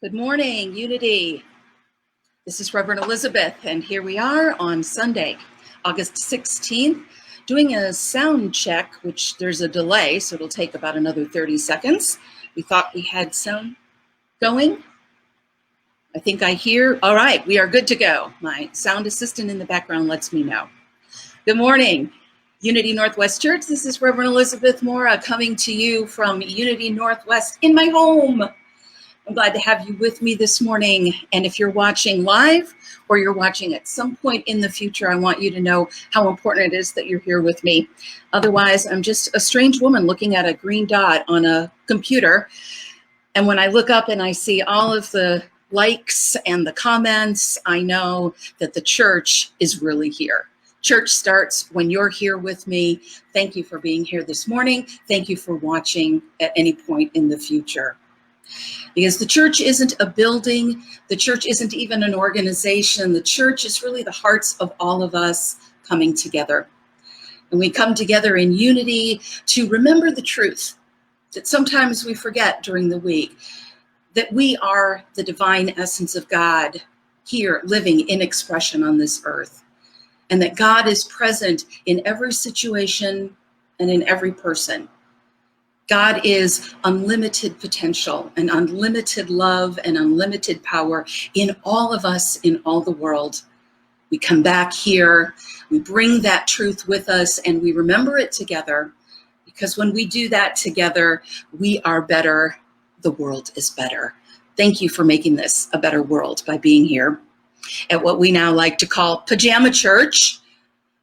Good morning, Unity. This is Reverend Elizabeth, and here we are on Sunday, August 16th, doing a sound check, which there's a delay, so it'll take about another 30 seconds. We thought we had sound going. I think I hear, all right, we are good to go. My sound assistant in the background lets me know. Good morning, Unity Northwest Church. This is Reverend Elizabeth Mora coming to you from Unity Northwest in my home. I'm glad to have you with me this morning. And if you're watching live or you're watching at some point in the future, I want you to know how important it is that you're here with me. Otherwise, I'm just a strange woman looking at a green dot on a computer. And when I look up and I see all of the likes and the comments, I know that the church is really here. Church starts when you're here with me. Thank you for being here this morning. Thank you for watching at any point in the future. Because the church isn't a building, the church isn't even an organization. The church is really the hearts of all of us coming together. And we come together in unity to remember the truth that sometimes we forget during the week, that we are the divine essence of God here living in expression on this earth, and that God is present in every situation and in every person. God is unlimited potential and unlimited love and unlimited power in all of us, in all the world. We come back here, we bring that truth with us, and we remember it together, because when we do that together, we are better, the world is better. Thank you for making this a better world by being here at what we now like to call Pajama Church.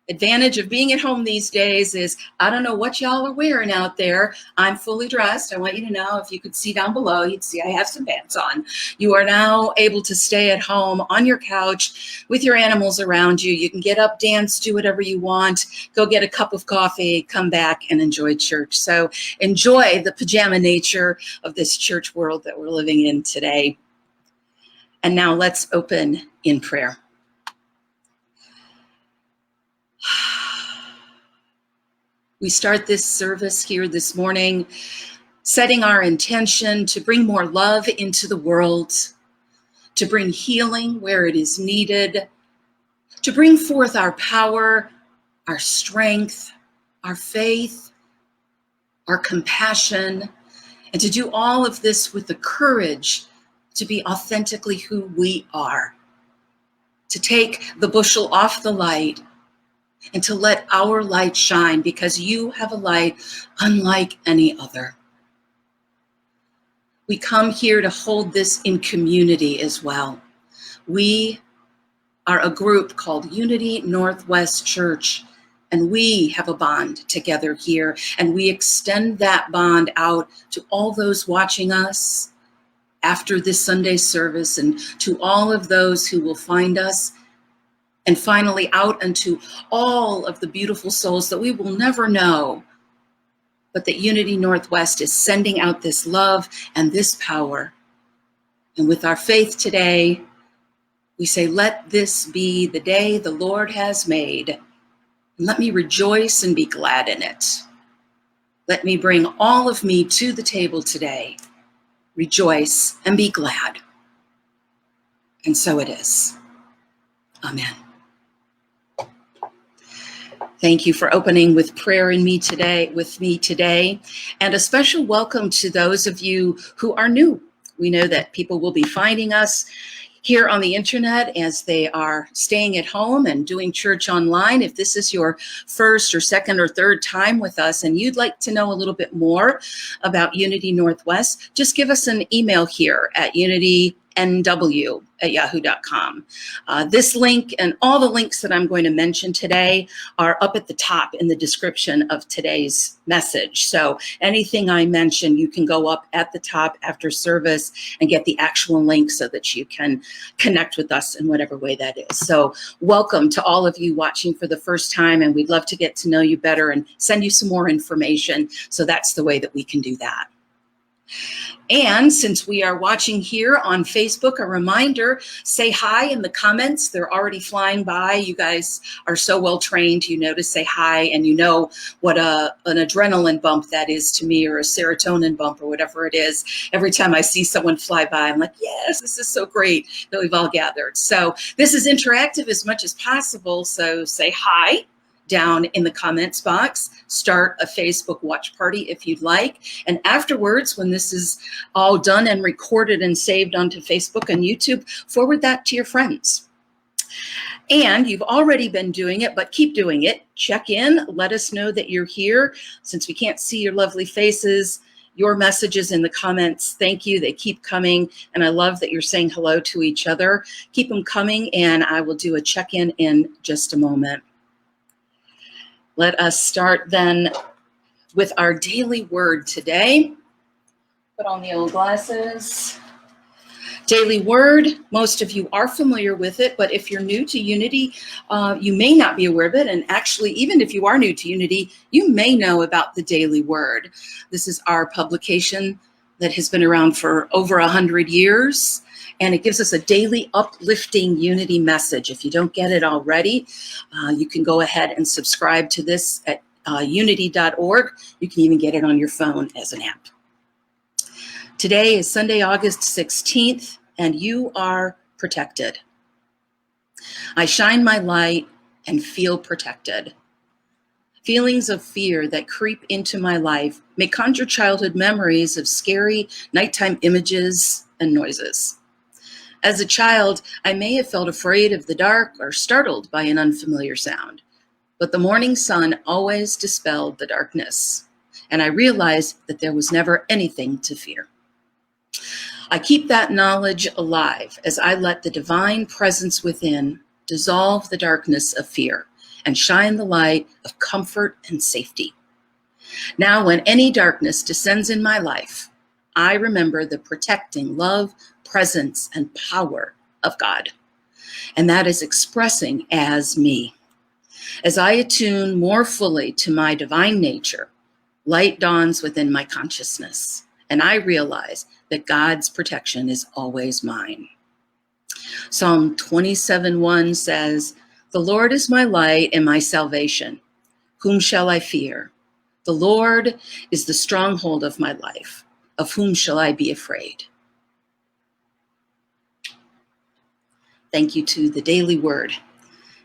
Advantage of being at home these days is, I don't know what y'all are wearing out there. I'm fully dressed. I want you to know, if you could see down below, you'd see I have some pants on. You are now able to stay at home on your couch with your animals around you. You can get up, dance, do whatever you want, go get a cup of coffee, come back and enjoy church. So enjoy the pajama nature of this church world that we're living in today. And now let's open in prayer. We start this service here this morning, setting our intention to bring more love into the world, to bring healing where it is needed, to bring forth our power, our strength, our faith, our compassion, and to do all of this with the courage to be authentically who we are, to take the bushel off the light and to let our light shine, because you have a light unlike any other. We come here to hold this in community as well. We are a group called Unity Northwest Church, and we have a bond together here, and we extend that bond out to all those watching us after this Sunday service, and to all of those who will find us, and finally out unto all of the beautiful souls that we will never know, but that Unity Northwest is sending out this love and this power. And with our faith today, we say, let this be the day the Lord has made, and let me rejoice and be glad in it. Let me bring all of me to the table today, rejoice and be glad. And so it is. Amen. Thank you for opening with prayer with me today, and a special welcome to those of you who are new. We know that people will be finding us here on the internet as they are staying at home and doing church online. If this is your first or second or third time with us and you'd like to know a little bit more about Unity Northwest, just give us an email here at unitynw@yahoo.com. This link and all the links that I'm going to mention today are up at the top in the description of today's message. So anything I mention, you can go up at the top after service and get the actual link so that you can connect with us in whatever way that is. So welcome to all of you watching for the first time, and we'd love to get to know you better and send you some more information. So that's the way that we can do that. And since we are watching here on Facebook, a reminder, say hi in the comments. They're already flying by. You guys are so well trained, you know to say hi, and you know what an adrenaline bump that is to me, or a serotonin bump, or whatever it is. Every time I see someone fly by, I'm like, yes, this is so great that we've all gathered. So this is interactive as much as possible. So say hi down in the comments box, start a Facebook watch party if you'd like. And afterwards, when this is all done and recorded and saved onto Facebook and YouTube, forward that to your friends. And you've already been doing it, but keep doing it. Check in, let us know that you're here. Since we can't see your lovely faces, your messages in the comments, thank you. They keep coming. And I love that you're saying hello to each other. Keep them coming, and I will do a check-in in just a moment. Let us start then with our daily word today. Put on the old glasses. Daily word, most of you are familiar with it, but if you're new to Unity, you may not be aware of it. And actually, even if you are new to Unity, you may know about the daily word. This is our publication that has been around for over 100 years. And it gives us a daily uplifting Unity message. If you don't get it already, you can go ahead and subscribe to this at unity.org. You can even get it on your phone as an app. Today is Sunday, August 16th, and you are protected. I shine my light and feel protected. Feelings of fear that creep into my life may conjure childhood memories of scary nighttime images and noises. As a child, I may have felt afraid of the dark or startled by an unfamiliar sound, but the morning sun always dispelled the darkness, and I realized that there was never anything to fear. I keep that knowledge alive as I let the divine presence within dissolve the darkness of fear and shine the light of comfort and safety. Now, when any darkness descends in my life, I remember the protecting love, presence, and power of God. And that is expressing as me. As I attune more fully to my divine nature, light dawns within my consciousness, and I realize that God's protection is always mine. Psalm 27:1 says, "The Lord is my light and my salvation. Whom shall I fear? The Lord is the stronghold of my life. Of whom shall I be afraid?" Thank you to the Daily Word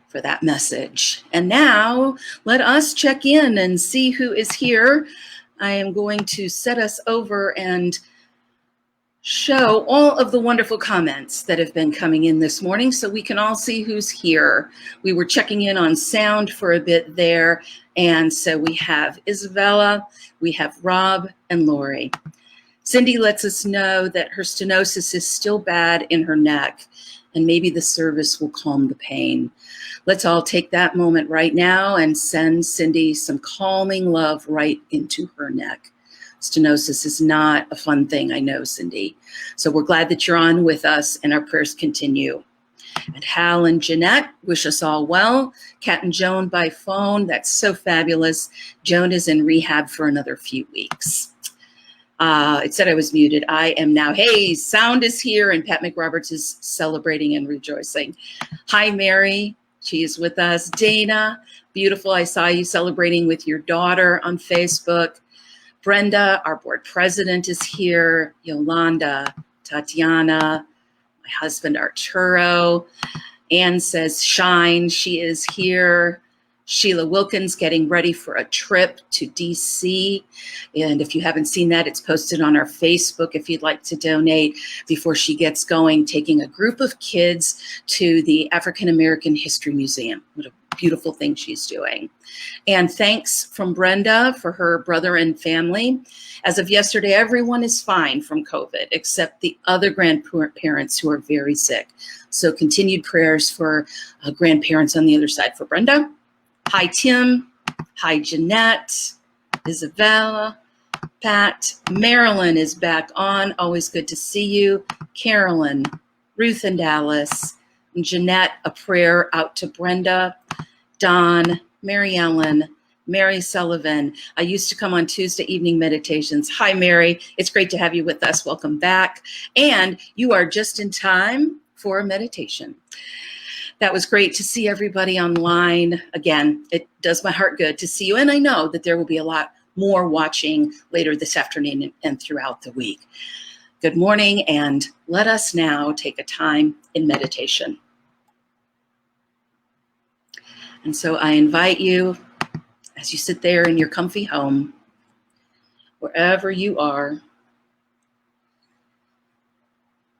for that message. And now let us check in and see who is here. I am going to set us over and show all of the wonderful comments that have been coming in this morning so we can all see who's here. We were checking in on sound for a bit there. And so we have Isabella, we have Rob, and Lori. Cindy lets us know that her stenosis is still bad in her neck, and maybe the service will calm the pain. Let's all take that moment right now and send Cindy some calming love right into her neck. Stenosis is not a fun thing, I know, Cindy. So we're glad that you're on with us, and our prayers continue. And Hal and Jeanette wish us all well. Kat and Joan by phone, that's so fabulous. Joan is in rehab for another few weeks. It said I was muted. I am now. Hey, sound is here, and Pat McRoberts is celebrating and rejoicing. Hi, Mary. She is with us. Dana, beautiful. I saw you celebrating with your daughter on Facebook. Brenda, our board president, is here. Yolanda, Tatiana, my husband, Arturo. Anne says, shine. She is here. Sheila Wilkins getting ready for a trip to DC. And if you haven't seen that, it's posted on our Facebook if you'd like to donate before she gets going, taking a group of kids to the African American History Museum. What a beautiful thing she's doing. And thanks from Brenda for her brother and family. As of yesterday, everyone is fine from COVID except the other grandparents who are very sick. So continued prayers for grandparents on the other side for Brenda. Hi, Tim. Hi, Jeanette, Isabella, Pat. Marilyn is back on. Always good to see you. Carolyn, Ruth and Dallas, and Jeanette, a prayer out to Brenda, Don, Mary Ellen, Mary Sullivan. I used to come on Tuesday evening meditations. Hi, Mary. It's great to have you with us. Welcome back. And you are just in time for a meditation. That was great to see everybody online. Again, it does my heart good to see you. And I know that there will be a lot more watching later this afternoon and throughout the week. Good morning, and let us now take a time in meditation. And so I invite you, as you sit there in your comfy home, wherever you are,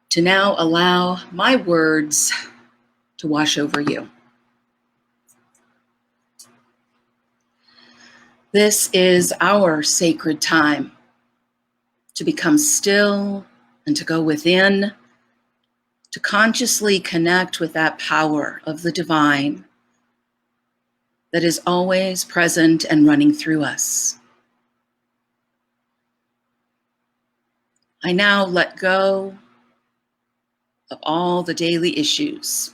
to now allow my words to wash over you. This is our sacred time to become still and to go within, to consciously connect with that power of the divine that is always present and running through us. I now let go of all the daily issues.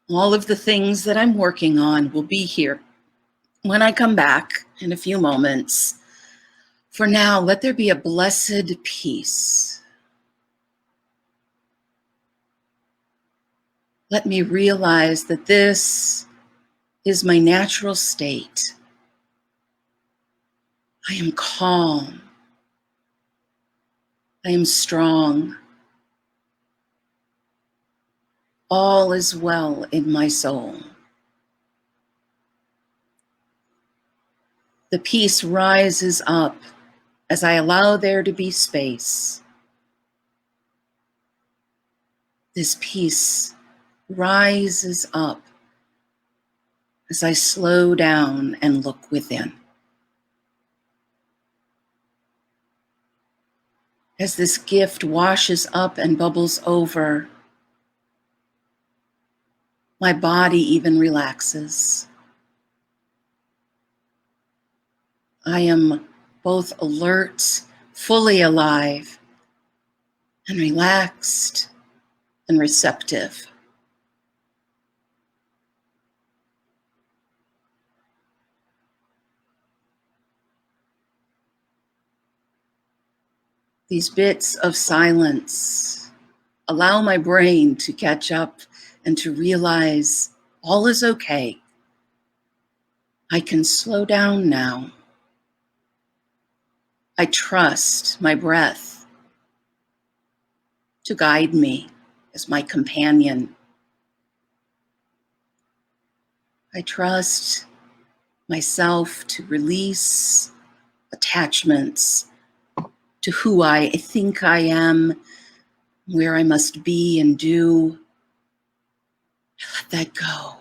All of the things that I'm working on will be here when I come back in a few moments. For now, let there be a blessed peace. Let me realize that this is my natural state. I am calm. I am strong. All is well in my soul. The peace rises up as I allow there to be space. This peace rises up as I slow down and look within. As this gift washes up and bubbles over, my body even relaxes. I am both alert, fully alive, and relaxed and receptive. These bits of silence allow my brain to catch up and to realize all is okay. I can slow down now. I trust my breath to guide me as my companion. I trust myself to release attachments to who I think I am, where I must be and do. Let that go.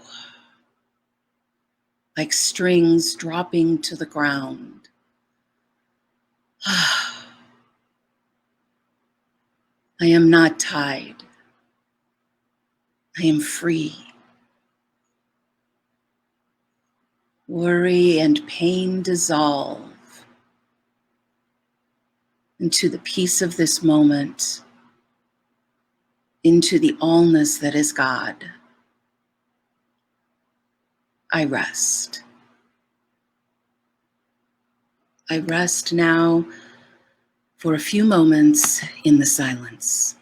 Like strings dropping to the ground. I am not tied. I am free. Worry and pain dissolve into the peace of this moment, into the allness that is God. I rest. I rest now for a few moments in the silence.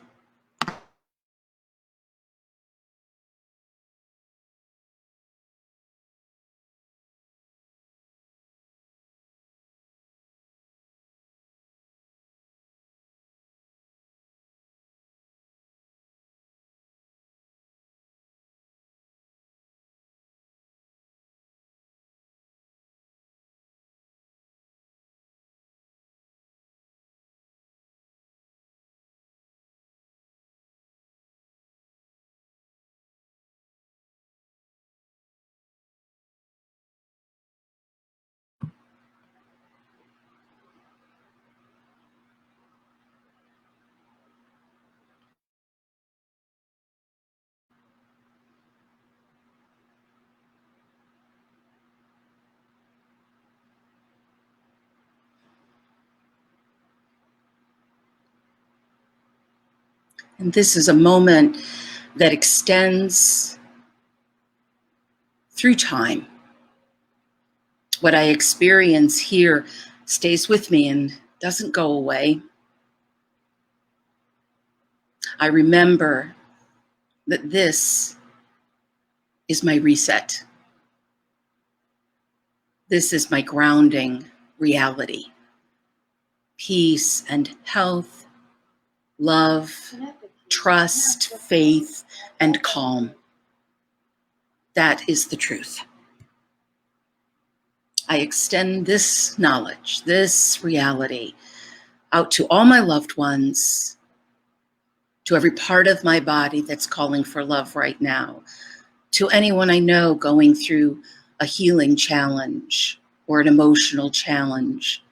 And this is a moment that extends through time. What I experience here stays with me and doesn't go away. I remember that this is my reset. This is my grounding reality. Peace and health, love, trust, faith, and calm. That is the truth. I extend this knowledge, this reality, out to all my loved ones, to every part of my body that's calling for love right now, to anyone I know going through a healing challenge or an emotional challenge.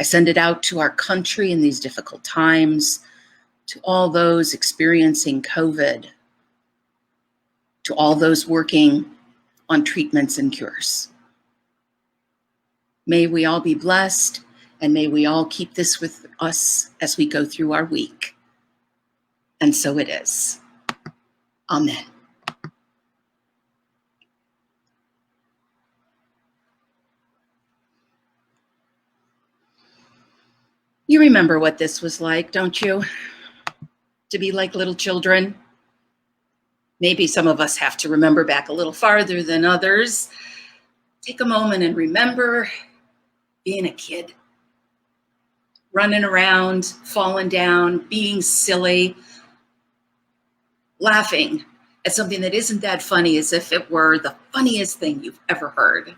I send it out to our country in these difficult times, to all those experiencing COVID, to all those working on treatments and cures. May we all be blessed, and may we all keep this with us as we go through our week. And so it is. Amen. You remember what this was like, don't you? To be like little children. Maybe some of us have to remember back a little farther than others. Take a moment and remember being a kid. Running around, falling down, being silly, laughing at something that isn't that funny as if it were the funniest thing you've ever heard.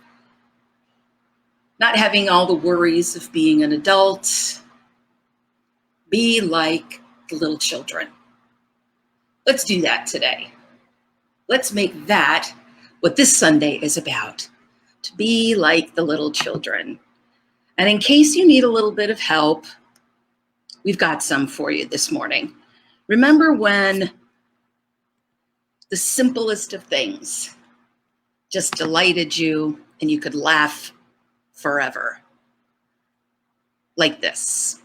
Not having all the worries of being an adult. Be like the little children. Let's do that today. Let's make that what this Sunday is about, to be like the little children. And in case you need a little bit of help, we've got some for you this morning. Remember when the simplest of things just delighted you and you could laugh forever? Like this.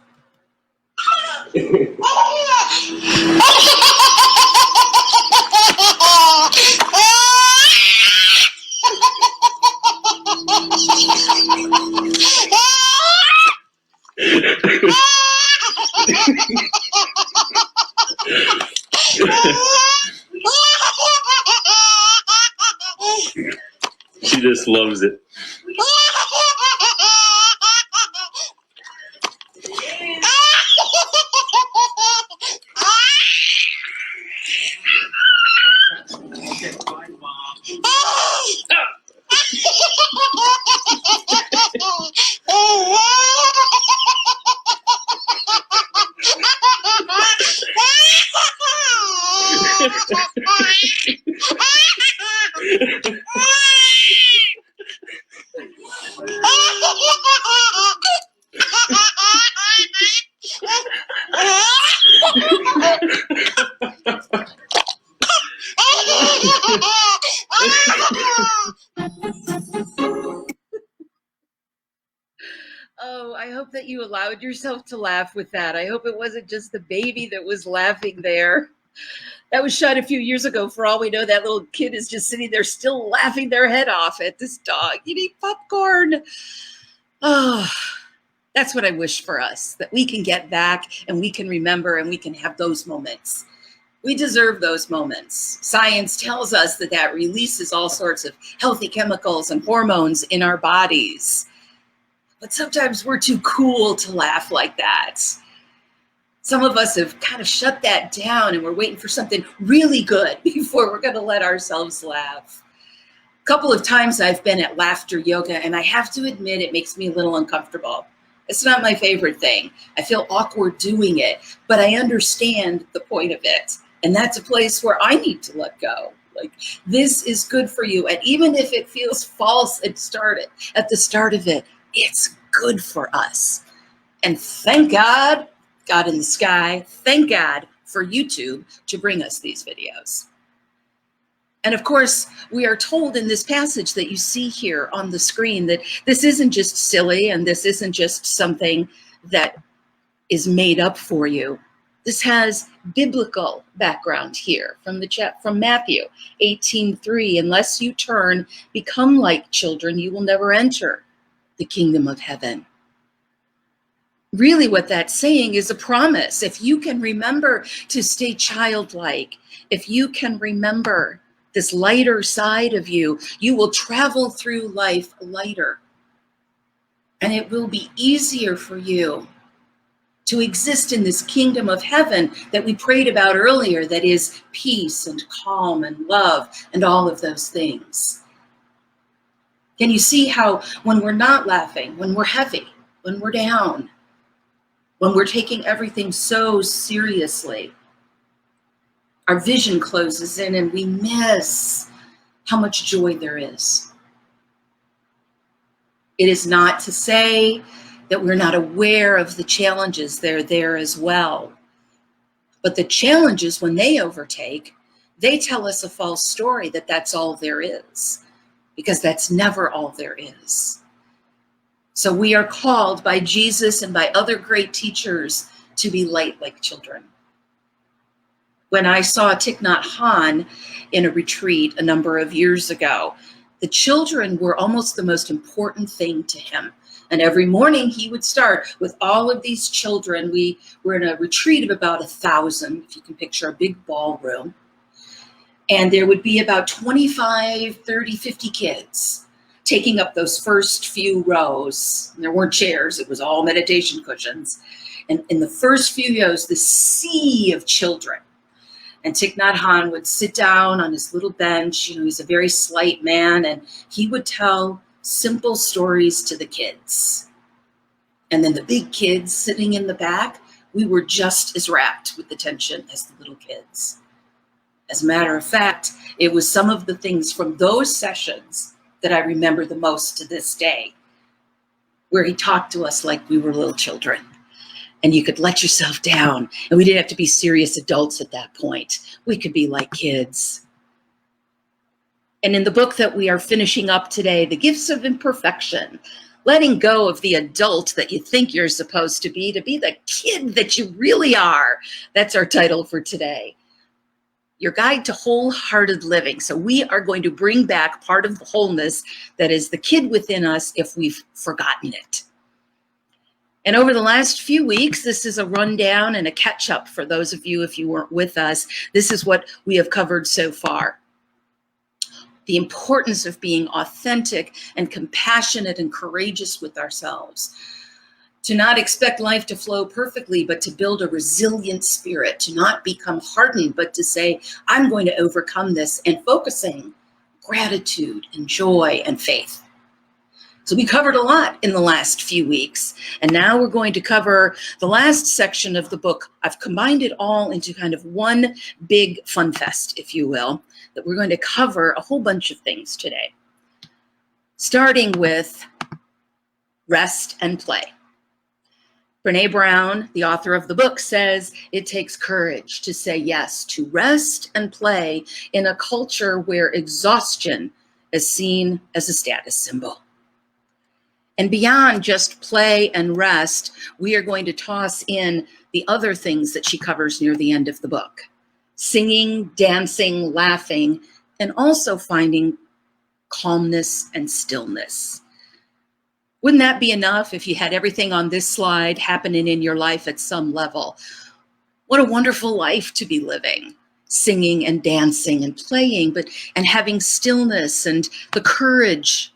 She just loves it. Oh, I hope that you allowed yourself to laugh with that. I hope it wasn't just the baby that was laughing there. That was shot a few years ago. For all we know, that little kid is just sitting there still laughing their head off at this dog eating popcorn. Oh, that's what I wish for us, that we can get back and we can remember and we can have those moments. We deserve those moments. Science tells us that that releases all sorts of healthy chemicals and hormones in our bodies. But sometimes we're too cool to laugh like that. Some of us have kind of shut that down and we're waiting for something really good before we're going to let ourselves laugh. A couple of times I've been at laughter yoga, and I have to admit it makes me a little uncomfortable. It's not my favorite thing. I feel awkward doing it, but I understand the point of it. And that's a place where I need to let go. Like, this is good for you. And even if it feels false at the start of it, it's good for us. And thank God, God in the sky, thank God for YouTube to bring us these videos. And of course, we are told in this passage that you see here on the screen that this isn't just silly and this isn't just something that is made up for you. This has biblical background here from Matthew 18:3. Unless you turn, become like children, you will never enter the kingdom of heaven. Really, what that's saying is a promise. If you can remember to stay childlike, if you can remember this lighter side of you, you will travel through life lighter. And it will be easier for you to exist in this kingdom of heaven that we prayed about earlier, that is peace and calm and love and all of those things. Can you see how when we're not laughing, when we're heavy, when we're down, when we're taking everything so seriously, our vision closes in and we miss how much joy there is? It is not to say that we're not aware of the challenges. They're there as well. But the challenges, when they overtake, they tell us a false story that that's all there is, because that's never all there is. So we are called by Jesus and by other great teachers to be light like children. When I saw Thich Nhat Hanh in a retreat a number of years ago, the children were almost the most important thing to him. And every morning he would start with all of these children. We were in a retreat of about 1,000, if you can picture a big ballroom. And there would be about 25, 30, 50 kids taking up those first few rows. And there weren't chairs, it was all meditation cushions. And in the first few rows, this sea of children. And Thich Nhat Hanh would sit down on his little bench. You know, he's a very slight man, and he would tell simple stories to the kids. And then the big kids sitting in the back, we were just as rapt with attention as the little kids. As a matter of fact, it was some of the things from those sessions that I remember the most to this day, where he talked to us like we were little children. And you could let yourself down. And we didn't have to be serious adults at that point. We could be like kids. And in the book that we are finishing up today, The Gifts of Imperfection, letting go of the adult that you think you're supposed to be the kid that you really are. That's our title for today. Your guide to wholehearted living. So we are going to bring back part of the wholeness that is the kid within us if we've forgotten it. And over the last few weeks, this is a rundown and a catch-up for those of you if you weren't with us. This is what we have covered so far. The importance of being authentic and compassionate and courageous with ourselves. To not expect life to flow perfectly, but to build a resilient spirit. To not become hardened, but to say, I'm going to overcome this, and focusing gratitude and joy and faith. So we covered a lot in the last few weeks, and now we're going to cover the last section of the book. I've combined it all into kind of one big fun fest, if you will, that we're going to cover a whole bunch of things today. Starting with rest and play. Brené Brown, the author of the book, says it takes courage to say yes to rest and play in a culture where exhaustion is seen as a status symbol. And beyond just play and rest, we are going to toss in the other things that she covers near the end of the book. Singing, dancing, laughing, and also finding calmness and stillness. Wouldn't that be enough if you had everything on this slide happening in your life at some level? What a wonderful life to be living. Singing and dancing and playing, and having stillness and the courage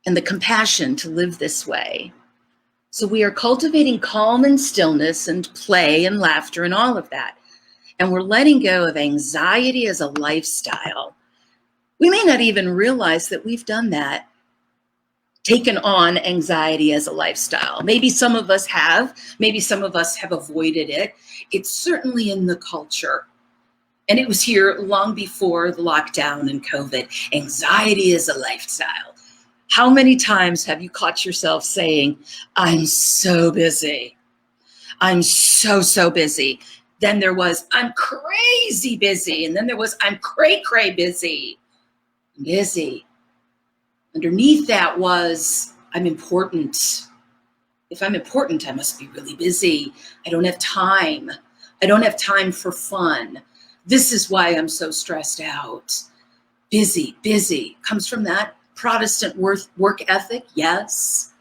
and the compassion to live this way. So we are cultivating calm and stillness and play and laughter and all of that. And we're letting go of anxiety as a lifestyle. We may not even realize that we've done that, taken on anxiety as a lifestyle. Maybe some of us have, maybe some of us have avoided it. It's certainly in the culture. And it was here long before the lockdown and COVID. Anxiety is a lifestyle. How many times have you caught yourself saying, I'm so busy. I'm so busy. Then there was, I'm crazy busy. And then there was, I'm cray busy. Busy. Underneath that was, I'm important. If I'm important, I must be really busy. I don't have time. I don't have time for fun. This is why I'm so stressed out. Busy, busy. Comes from that Protestant work ethic, yes.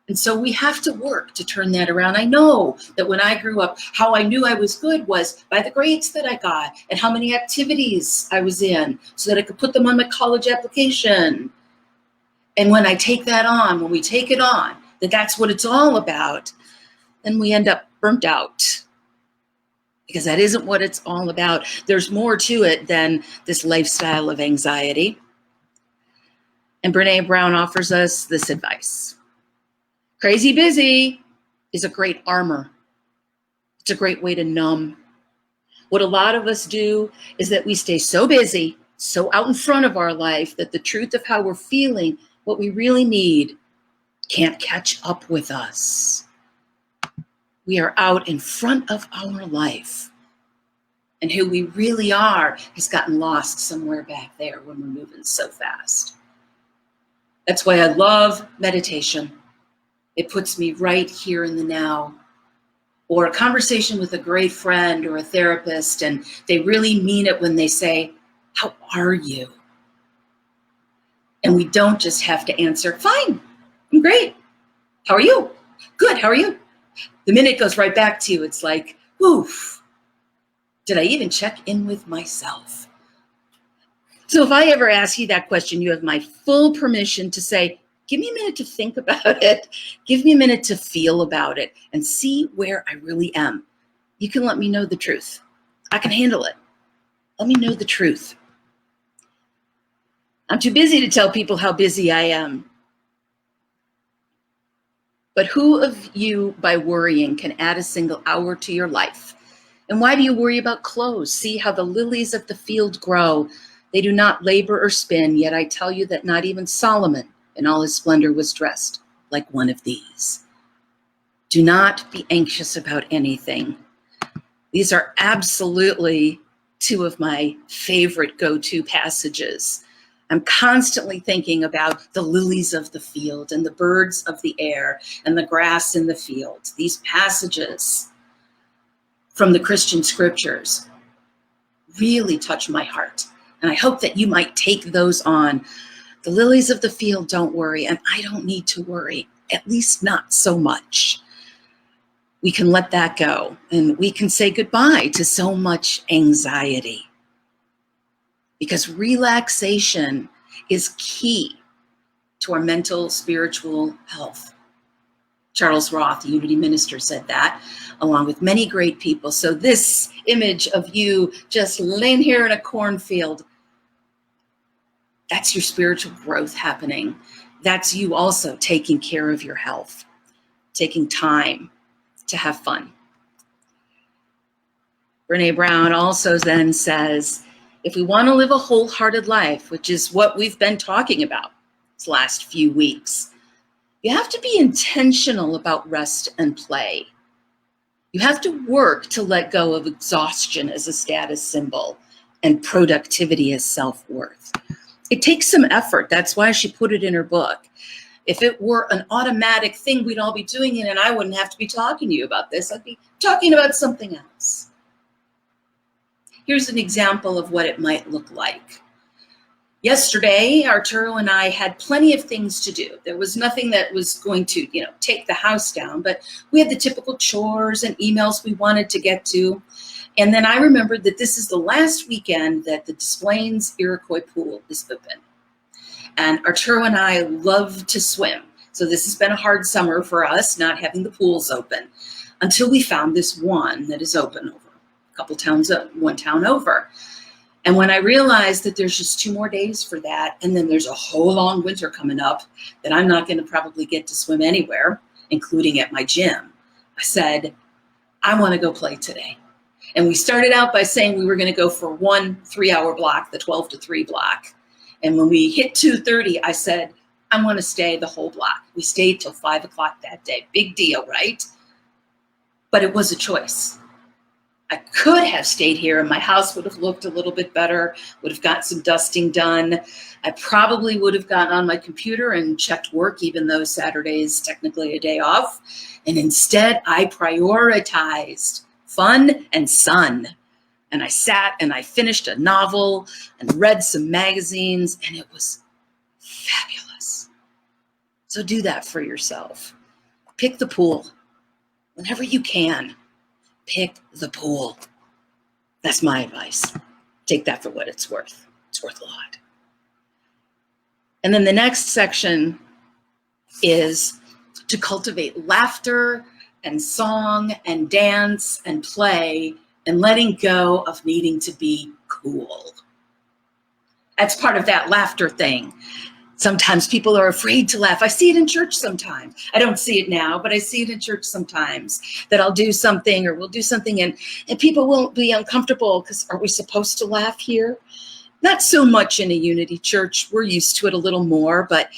And so we have to work to turn that around. I know that when I grew up, how I knew I was good was by the grades that I got and how many activities I was in so that I could put them on my college application. And when I take that on, when we take it on, that that's what it's all about, then we end up burnt out. Because that isn't what it's all about. There's more to it than this lifestyle of anxiety. And Brené Brown offers us this advice. Crazy busy is a great armor. It's a great way to numb. What a lot of us do is that we stay so busy, so out in front of our life that the truth of how we're feeling, what we really need, can't catch up with us. We are out in front of our life. And who we really are has gotten lost somewhere back there when we're moving so fast. That's why I love meditation. It puts me right here in the now. Or a conversation with a great friend or a therapist, and they really mean it when they say, "How are you?" And we don't just have to answer, "Fine, I'm great. How are you?" "Good, how are you?" The minute goes right back to you. It's like, woof. Did I even check in with myself? So if I ever ask you that question, you have my full permission to say, give me a minute to think about it. Give me a minute to feel about it and see where I really am. You can let me know the truth. I can handle it. Let me know the truth. I'm too busy to tell people how busy I am. But who of you, by worrying, can add a single hour to your life? And why do you worry about clothes? See how the lilies of the field grow. They do not labor or spin, yet I tell you that not even Solomon in all his splendor was dressed like one of these. Do not be anxious about anything. These are absolutely two of my favorite go-to passages. I'm constantly thinking about the lilies of the field and the birds of the air and the grass in the field. These passages from the Christian scriptures really touch my heart. And I hope that you might take those on. The lilies of the field don't worry, and I don't need to worry, at least not so much. We can let that go, and we can say goodbye to so much anxiety. Because relaxation is key to our mental, spiritual health. Charles Roth, the Unity minister, said that, along with many great people. So this image of you just laying here in a cornfield, that's your spiritual growth happening. That's you also taking care of your health, taking time to have fun. Brené Brown also then says, if we want to live a wholehearted life, which is what we've been talking about these last few weeks, you have to be intentional about rest and play. You have to work to let go of exhaustion as a status symbol and productivity as self-worth. It takes some effort. That's why she put it in her book. If it were an automatic thing, we'd all be doing it, and I wouldn't have to be talking to you about this. I'd be talking about something else. Here's an example of what it might look like. Yesterday, Arturo and I had plenty of things to do. There was nothing that was going to, take the house down, but we had the typical chores and emails we wanted to get to. And then I remembered that this is the last weekend that the Des Plaines Iroquois pool is open. And Arturo and I love to swim. So this has been a hard summer for us, not having the pools open, until we found this one that is open over a couple towns, one town over. And when I realized that there's just 2 more days for that, and then there's a whole long winter coming up that I'm not going to probably get to swim anywhere, including at my gym, I said, I want to go play today. And we started out by saying we were going to go for 1 3-hour block, the 12 to 3 block. And when we hit 2:30, I said, I want to stay the whole block. We stayed till 5 o'clock that day. Big deal, right? But it was a choice. I could have stayed here and my house would have looked a little bit better, would have got some dusting done. I probably would have gotten on my computer and checked work, even though Saturday is technically a day off. And instead, I prioritized fun and sun. And I sat and I finished a novel and read some magazines, and it was fabulous. So do that for yourself. Pick the pool. Whenever you can, pick the pool. That's my advice. Take that for what it's worth. It's worth a lot. And then the next section is to cultivate laughter and song and dance and play and letting go of needing to be cool. That's part of that laughter thing. Sometimes people are afraid to laugh. I see it in church sometimes. I don't see it now, but I see it in church sometimes, that I'll do something or we'll do something and people won't be uncomfortable because are we supposed to laugh here? Not so much in a Unity church. We're used to it a little more, but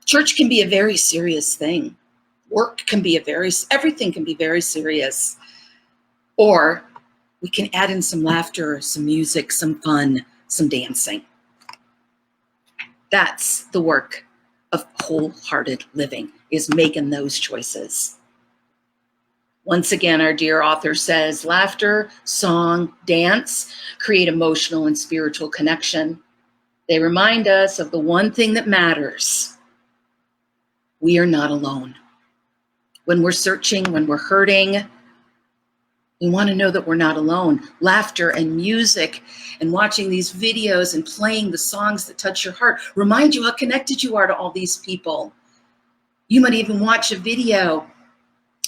church can be a very serious thing. Work can be everything can be very serious. Or we can add in some laughter, some music, some fun, some dancing. That's the work of wholehearted living, is making those choices. Once again, our dear author says, laughter, song, dance create emotional and spiritual connection. They remind us of the one thing that matters. We are not alone. When we're searching, when we're hurting, we want to know that we're not alone. Laughter and music and watching these videos and playing the songs that touch your heart remind you how connected you are to all these people. You might even watch a video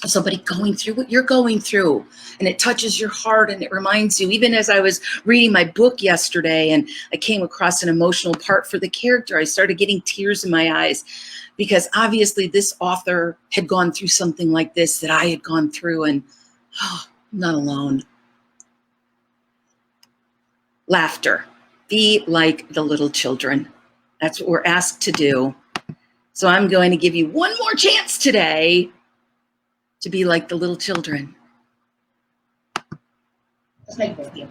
of somebody going through what you're going through, and it touches your heart and it reminds you. Even as I was reading my book yesterday and I came across an emotional part for the character, I started getting tears in my eyes because obviously this author had gone through something like this that I had gone through, and I'm not alone. Laughter. Be like the little children. That's what we're asked to do. So I'm going to give you one more chance today to be like the little children. Let's make both of you.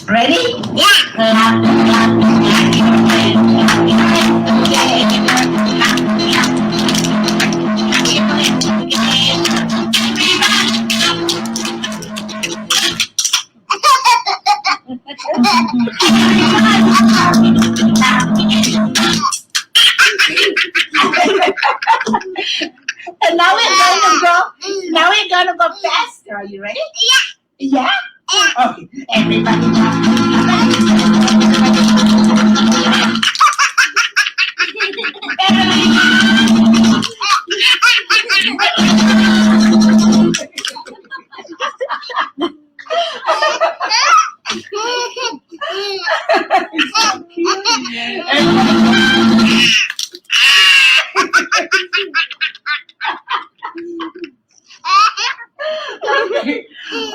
Ready? And now we're gonna go faster. Are you ready? Yeah. Yeah? Okay. Everybody.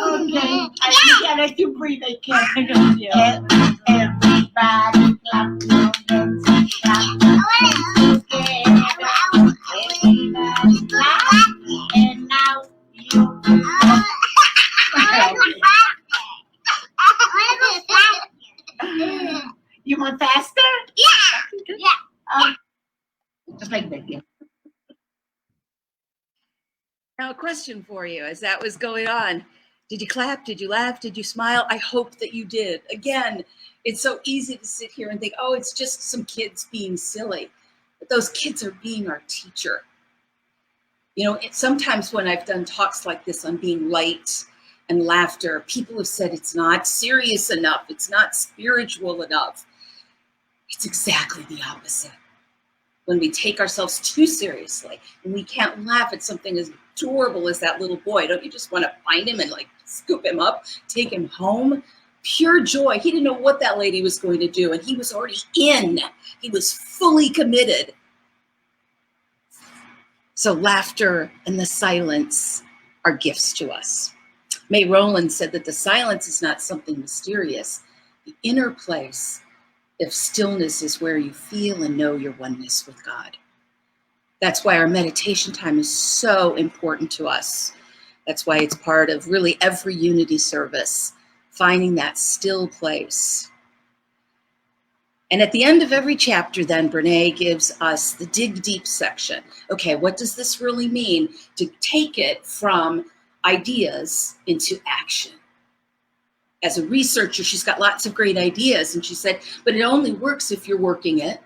Okay. I can't let you breathe. I can't. Everybody clap your hands. Clap together. Everybody clap. And now you. You want faster? Yeah. Just like that. Yeah. Now, a question for you as that was going on. Did you clap? Did you laugh? Did you smile? I hope that you did. Again, it's so easy to sit here and think, oh, it's just some kids being silly. But those kids are being our teacher. You know, sometimes when I've done talks like this on being light and laughter, people have said it's not serious enough. It's not spiritual enough. It's exactly the opposite. When we take ourselves too seriously and we can't laugh at something as adorable as that little boy, don't you just want to find him and like scoop him up, take him home? Pure joy. He didn't know what that lady was going to do, and he was already in. He was fully committed. So laughter and the silence are gifts to us. May Rowland said that the silence is not something mysterious. The inner place of stillness is where you feel and know your oneness with God. That's why our meditation time is so important to us. That's why it's part of really every Unity service, finding that still place. And at the end of every chapter, then, Brene gives us the dig deep section. Okay, what does this really mean? To take it from ideas into action. As a researcher, she's got lots of great ideas. And she said, but it only works if you're working it.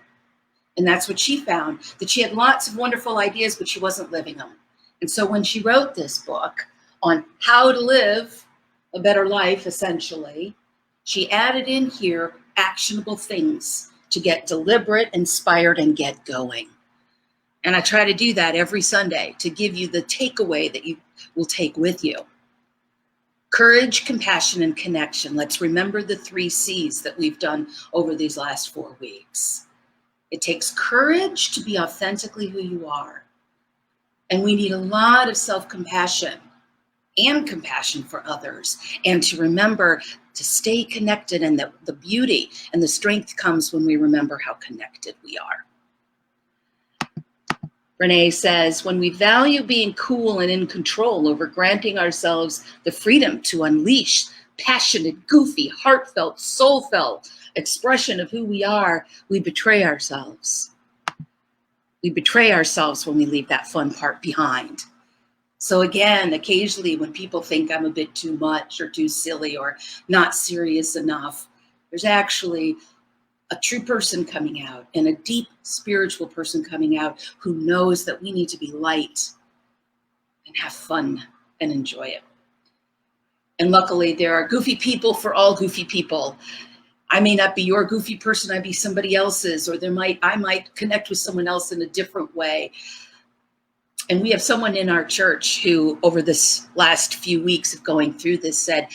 And that's what she found, that she had lots of wonderful ideas, but she wasn't living them. And so when she wrote this book on how to live a better life, essentially, she added in here actionable things to get deliberate, inspired, and get going. And I try to do that every Sunday to give you the takeaway that you will take with you. Courage, compassion, and connection. Let's remember the 3 C's that we've done over these last 4 weeks. It takes courage to be authentically who you are. And we need a lot of self-compassion and compassion for others. And to remember to stay connected, and that the beauty and the strength comes when we remember how connected we are. Renee says, when we value being cool and in control over granting ourselves the freedom to unleash passionate, goofy, heartfelt, soulfelt expression of who we are, we betray ourselves. We betray ourselves when we leave that fun part behind. So again, occasionally when people think I'm a bit too much or too silly or not serious enough, there's actually a true person coming out, and a deep spiritual person coming out who knows that we need to be light and have fun and enjoy it. And luckily, there are goofy people for all goofy people. I may not be your goofy person, I be somebody else's, or I might connect with someone else in a different way. And we have someone in our church who, over this last few weeks of going through this, said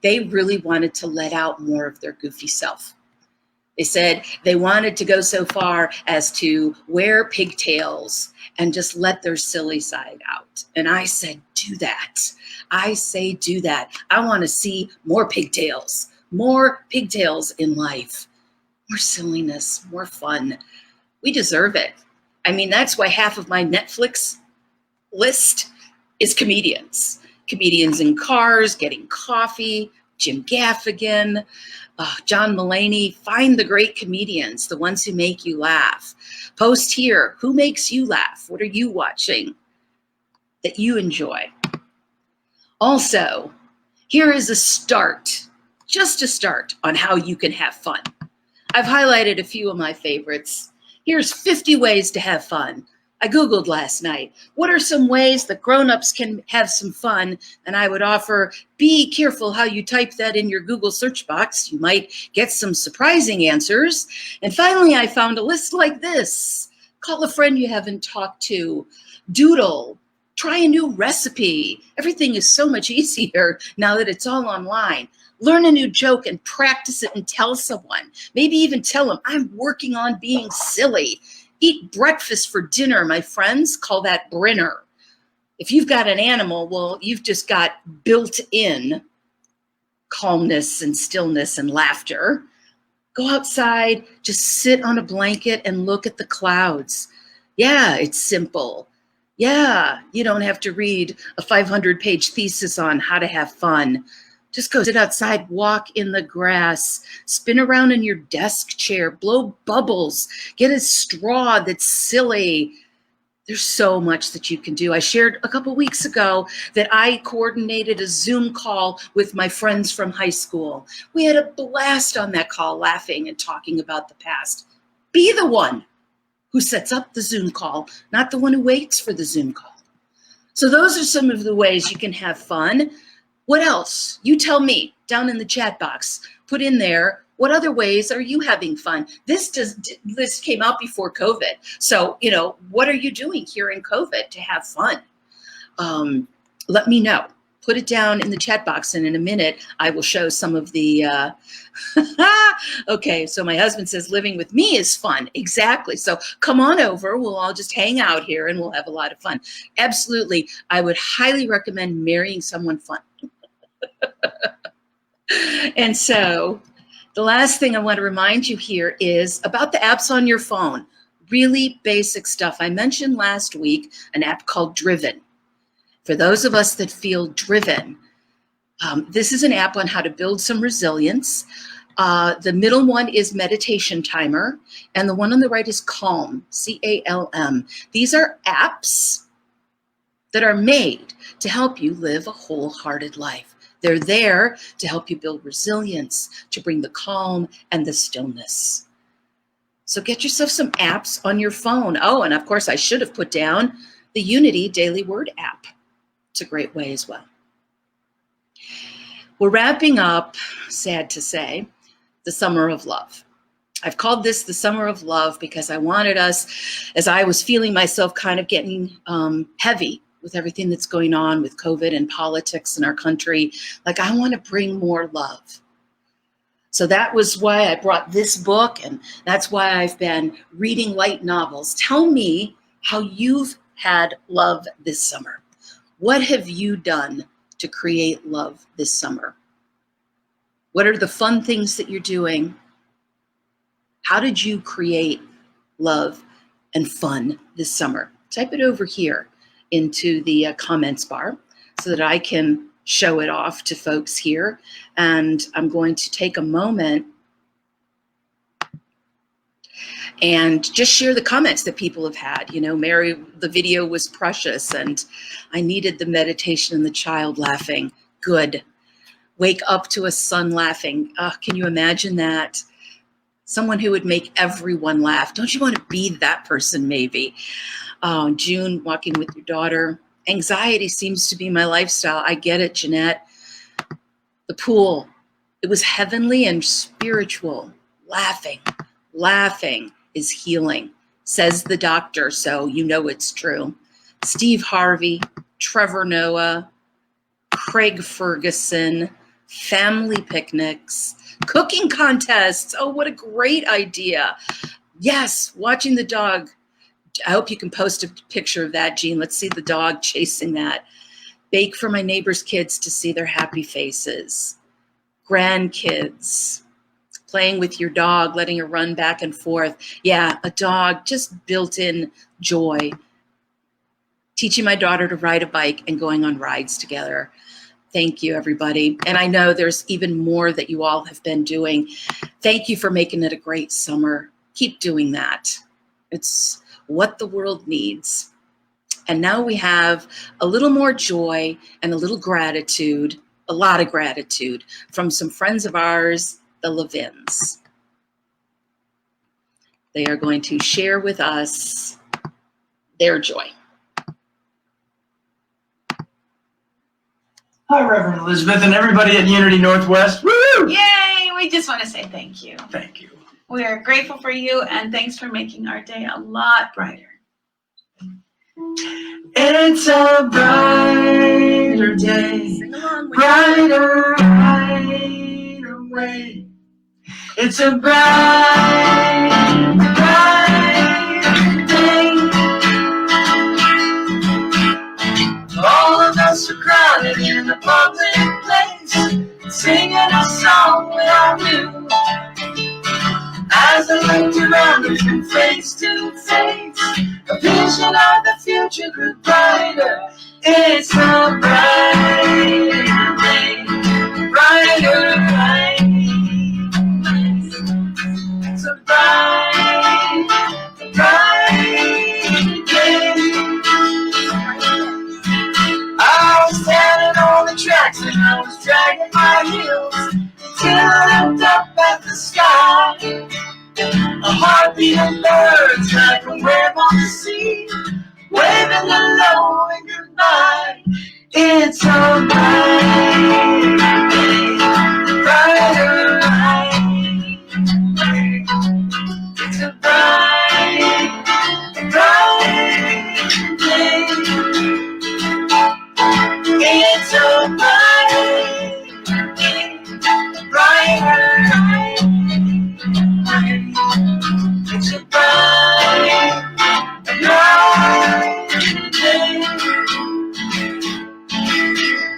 they really wanted to let out more of their goofy self. They said they wanted to go so far as to wear pigtails and just let their silly side out. And I said, do that. I say, do that. I want to see more pigtails in life, more silliness, more fun. We deserve it. I mean, that's why half of my Netflix list is comedians. Comedians in cars, getting coffee, Jim Gaffigan, John Mulaney. Find the great comedians, the ones who make you laugh. Post here, who makes you laugh? What are you watching that you enjoy? Also, here is a start, just a start on how you can have fun. I've highlighted a few of my favorites. Here's 50 ways to have fun. I Googled last night, what are some ways that grown-ups can have some fun? And I would offer, be careful how you type that in your Google search box. You might get some surprising answers. And finally, I found a list like this. Call a friend you haven't talked to. Doodle. Try a new recipe. Everything is so much easier now that it's all online. Learn a new joke and practice it and tell someone. Maybe even tell them, I'm working on being silly. Eat breakfast for dinner, my friends. Call that Brinner. If you've got an animal, well, you've just got built-in calmness and stillness and laughter. Go outside, just sit on a blanket and look at the clouds. Yeah, it's simple. Yeah, you don't have to read a 500-page thesis on how to have fun. Just go sit outside, walk in the grass, spin around in your desk chair, blow bubbles, get a straw that's silly. There's so much that you can do. I shared a couple weeks ago that I coordinated a Zoom call with my friends from high school. We had a blast on that call, laughing and talking about the past. Be the one who sets up the Zoom call, not the one who waits for the Zoom call. So those are some of the ways you can have fun. What else? You tell me down in the chat box. Put in there, what other ways are you having fun? This came out before COVID. So, what are you doing here in COVID to have fun? Let me know. Put it down in the chat box, and in a minute, I will show some of the, okay, so my husband says living with me is fun. Exactly. So come on over. We'll all just hang out here and we'll have a lot of fun. Absolutely. I would highly recommend marrying someone fun. And so the last thing I want to remind you here is about the apps on your phone. Really basic stuff. I mentioned last week an app called Driven. For those of us that feel driven, this is an app on how to build some resilience. The middle one is Meditation Timer, and the one on the right is Calm, C-A-L-M. These are apps that are made to help you live a wholehearted life. They're there to help you build resilience, to bring the calm and the stillness. So get yourself some apps on your phone. Oh, and of course, I should have put down the Unity Daily Word app. It's a great way as well. We're wrapping up, sad to say, the Summer of Love. I've called this the Summer of Love because I wanted us, as I was feeling myself kind of getting heavy with everything that's going on with COVID and politics in our country, like I want to bring more love. So that was why I brought this book, and that's why I've been reading light novels. Tell me how you've had love this summer. What have you done to create love this summer? What are the fun things that you're doing? How did you create love and fun this summer? Type it over here into the comments bar so that I can show it off to folks here. And I'm going to take a moment and just share the comments that people have had. You know, Mary, the video was precious, and I needed the meditation and the child laughing. Good. Wake up to a son laughing. Can you imagine that? Someone who would make everyone laugh. Don't you want to be that person maybe? June, walking with your daughter. Anxiety seems to be my lifestyle. I get it, Jeanette. The pool. It was heavenly and spiritual. Laughing is healing, says the doctor, so you know it's true. Steve Harvey, Trevor Noah, Craig Ferguson, family picnics, cooking contests. Oh, what a great idea. Yes, watching the dog. I hope you can post a picture of that, Jean. Let's see the dog chasing that. Bake for my neighbors' kids to see their happy faces. Grandkids. Playing with your dog, letting her run back and forth. Yeah, a dog, just built-in joy. Teaching my daughter to ride a bike and going on rides together. Thank you, everybody. And I know there's even more that you all have been doing. Thank you for making it a great summer. Keep doing that. It's what the world needs. And now we have a little more joy and a little gratitude, a lot of gratitude from some friends of ours, the Levins. They are going to share with us their joy. Hi, Reverend Elizabeth and everybody at Unity Northwest. Woo! Yay! We just want to say thank you. Thank you. We are grateful for you, and thanks for making our day a lot brighter. It's a brighter day, Sing along with brighter, brighter way. It's a bright, bright day. All of us are crowded in a public place, singing a song without you. As I looked around me from face to face, a vision of the future grew brighter. It's a brighter day, brighter, brighter. It's a bright, bright day. I was standing on the tracks and I was dragging my heels till I looked up at the sky. A heartbeat of birds like a wave on the sea, waving hello and goodbye. It's a bright day, brighter light. It's a bright, bright day. It's a bright day, brighter light. It's a bright, bright day.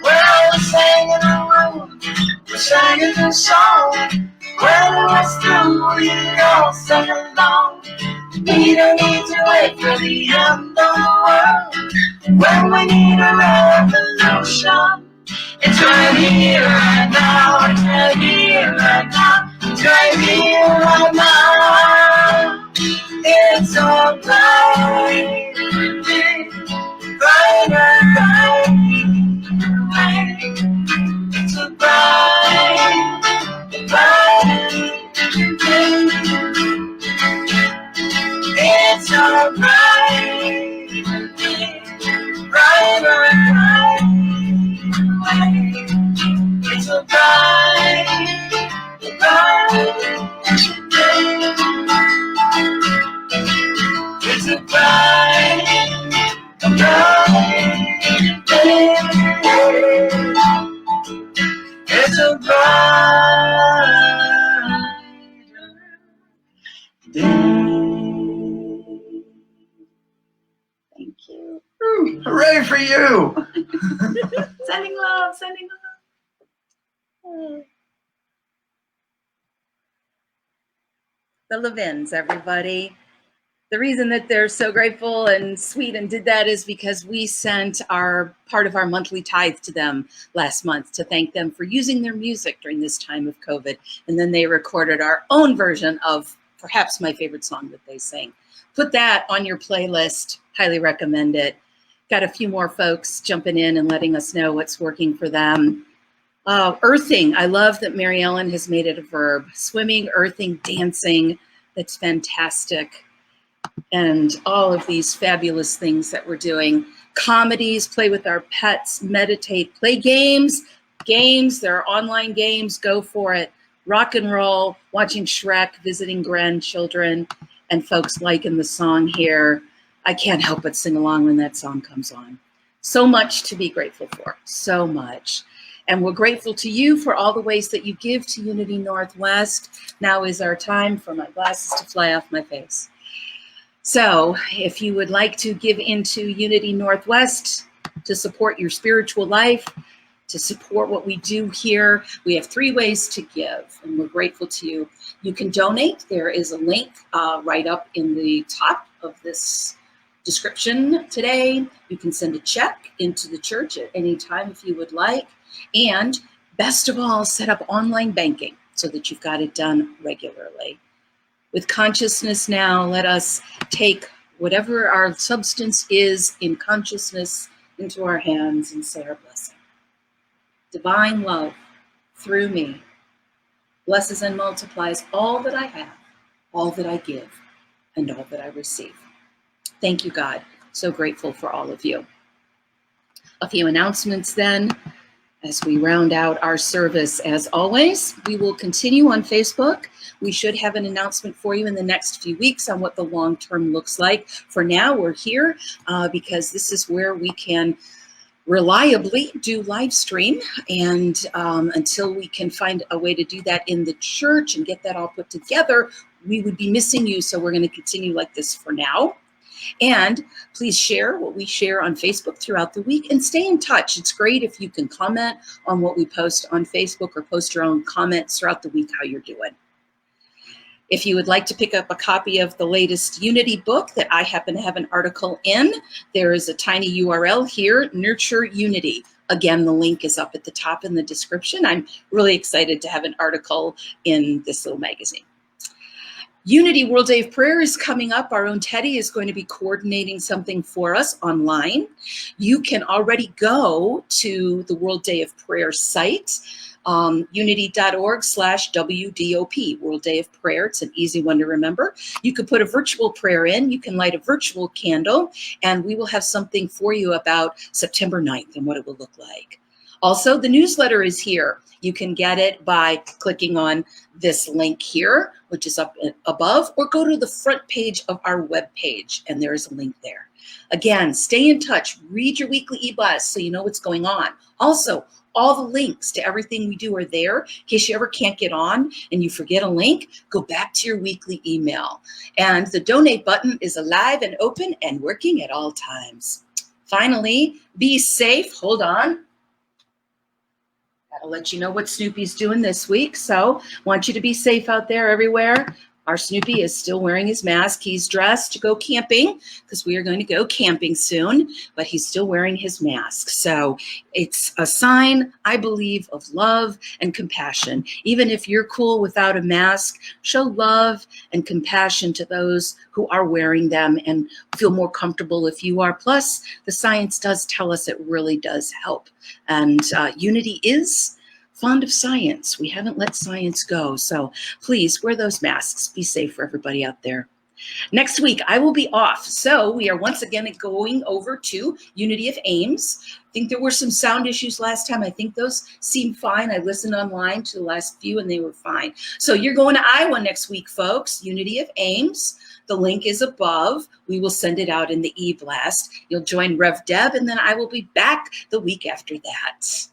Well, we're singing a room, we're singing a song. When it was through, we all sang along. We don't need to wait for the end of the world. When we need a revolution, it's right here, right now. It's right here, right now. It's right here, right now. It's a bright day, brighter. for you. Sending love, sending love. The Levins, everybody. The reason that they're so grateful and sweet and did that is because we sent our part of our monthly tithe to them last month to thank them for using their music during this time of COVID. And then they recorded our own version of perhaps my favorite song that they sing. Put that on your playlist. Highly recommend it. Got a few more folks jumping in and letting us know what's working for them. Earthing. I love that Mary Ellen has made it a verb. Swimming, earthing, dancing. That's fantastic. And all of these fabulous things that we're doing. Comedies, play with our pets, meditate, play games. Games, there are online games, go for it. Rock and roll, watching Shrek, visiting grandchildren, and folks liking the song here. I can't help but sing along when that song comes on. So much to be grateful for, so much. And we're grateful to you for all the ways that you give to Unity Northwest. Now is our time for my glasses to fly off my face. So if you would like to give into Unity Northwest to support your spiritual life, to support what we do here, we have 3 ways to give, and we're grateful to you. You can donate. There is a link right up in the top of this description today. You can send a check into the church at any time if you would like. And best of all, set up online banking so that you've got it done regularly. With consciousness now, let us take whatever our substance is in consciousness into our hands and say our blessing. Divine love through me blesses and multiplies all that I have, all that I give, and all that I receive. Thank you, God. So grateful for all of you. A few announcements then. As we round out our service, as always, we will continue on Facebook. We should have an announcement for you in the next few weeks on what the long term looks like. For now, we're here because this is where we can reliably do live stream. And until we can find a way to do that in the church and get that all put together, we would be missing you. So we're going to continue like this for now. And please share what we share on Facebook throughout the week and stay in touch. It's great if you can comment on what we post on Facebook or post your own comments throughout the week, how you're doing. If you would like to pick up a copy of the latest Unity book that I happen to have an article in, there is a tiny URL here, Nurture Unity. Again, the link is up at the top in the description. I'm really excited to have an article in this little magazine. Unity World Day of Prayer is coming up. Our own Teddy is going to be coordinating something for us online. You can already go to the World Day of Prayer site, unity.org/WDOP, World Day of Prayer. It's an easy one to remember. You could put a virtual prayer in. You can light a virtual candle, and we will have something for you about September 9th and what it will look like. Also, the newsletter is here. You can get it by clicking on this link here, which is up above, or go to the front page of our webpage, and there is a link there. Again, stay in touch. Read your weekly e-blast so you know what's going on. Also, all the links to everything we do are there. In case you ever can't get on and you forget a link, go back to your weekly email. And the donate button is alive and open and working at all times. Finally, be safe. Hold on. I'll let you know what Snoopy's doing this week. So want you to be safe out there everywhere. Our Snoopy is still wearing his mask. He's dressed to go camping because we are going to go camping soon, but he's still wearing his mask. So it's a sign, I believe, of love and compassion. Even if you're cool without a mask, show love and compassion to those who are wearing them and feel more comfortable if you are. Plus, the science does tell us it really does help. And Unity is fond of science. We haven't let science go. So please wear those masks. Be safe for everybody out there. Next week, I will be off. So we are once again going over to Unity of Ames. I think there were some sound issues last time. I think those seemed fine. I listened online to the last few and they were fine. So you're going to Iowa next week, folks. Unity of Ames. The link is above. We will send it out in the e-blast. You'll join Rev Deb, and then I will be back the week after that.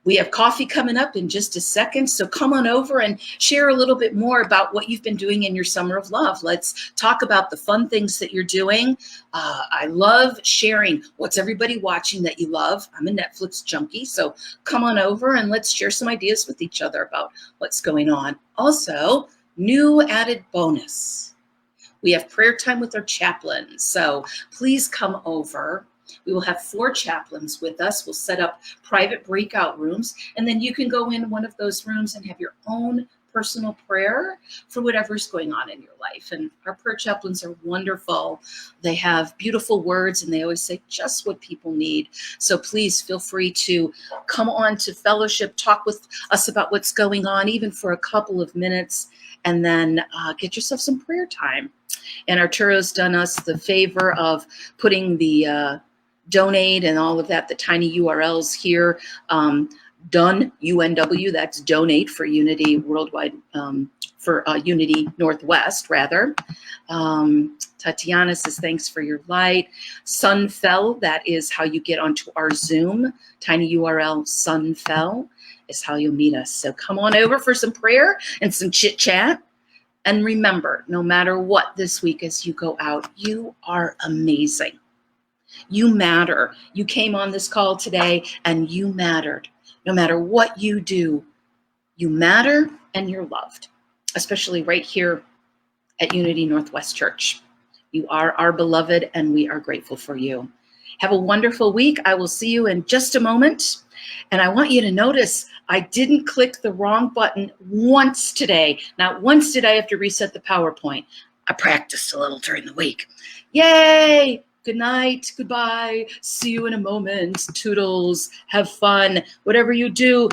We have coffee coming up in just a second, so come on over and share a little bit more about what you've been doing in your summer of love. Let's talk about the fun things that you're doing. I love sharing what's everybody watching that you love. I'm a Netflix junkie, so come on over and let's share some ideas with each other about what's going on. Also, new added bonus. We have prayer time with our chaplains, so please come over. We will have 4 chaplains with us. We'll set up private breakout rooms, and then you can go in one of those rooms and have your own personal prayer for whatever's going on in your life. And our prayer chaplains are wonderful. They have beautiful words, and they always say just what people need. So please feel free to come on to fellowship, talk with us about what's going on, even for a couple of minutes, and then get yourself some prayer time. And Arturo's done us the favor of putting the donate and all of that, the tiny URLs here. Done, UNW, that's donate for Unity Worldwide, for Unity Northwest, rather. Tatiana says, thanks for your light. Sunfell, that is how you get onto our Zoom. Tiny URL, Sunfell, is how you'll meet us. So come on over for some prayer and some chit chat. And remember, no matter what this week as you go out, you are amazing. You matter. You came on this call today and you mattered. No matter what you do, you matter and you're loved, especially right here at Unity Northwest Church. You are our beloved and we are grateful for you. Have a wonderful week. I will see you in just a moment. And I want you to notice I didn't click the wrong button once today. Not once did I have to reset the PowerPoint. I practiced a little during the week. Yay! Good night. Goodbye. See you in a moment. Toodles. Have fun. Whatever you do.